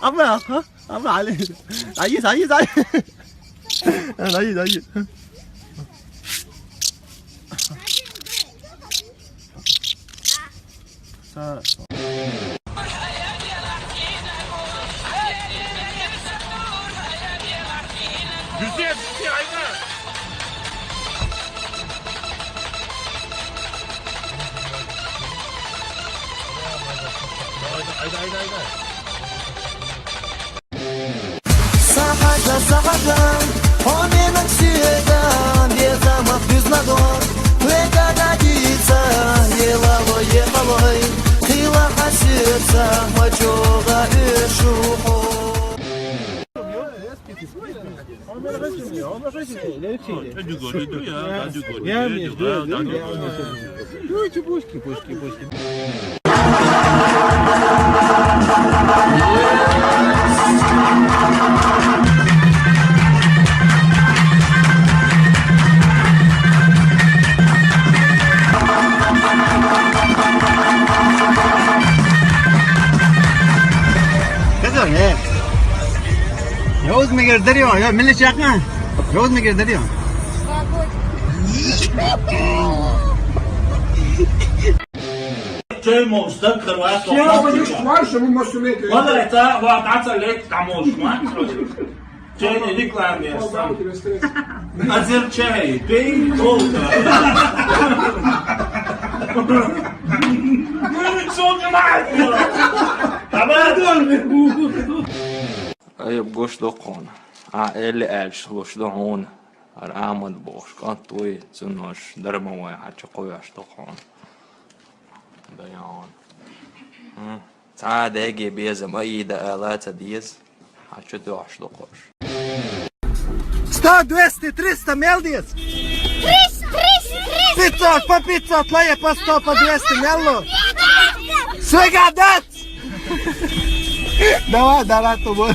Abla, abla Ali. Dayı. Dayı. Sağ. Güzel, aynen. Aynen. Сахака, он не навсегда, безам, безнадор, пригодится, еловой, ты лаха сердца, мочога и шухо. Yoz mi girdiriyor? Ya millet yakma. Yoz mi girdiriyor? Čemu stakar vato? Ja, aber nicht Fleisch, man muss nicht. Vada je ta vataca let tamo šmat. Čeni niklam je sam. Azir čaj, pej, kolka. Soğuk mat. Tamam. Ayıp boşluğun, eli elç boşluğun, aramad boş, kantuy, sunoş, darmavay, haçı koyaş dokun. Dayan. Sadece bezam, ayda alata diz, haçı doş dokuş. 100, 200, 300, meldies. 500, по 500, лая по 100, по 200, мелло. Свегадет! Давай, тобой.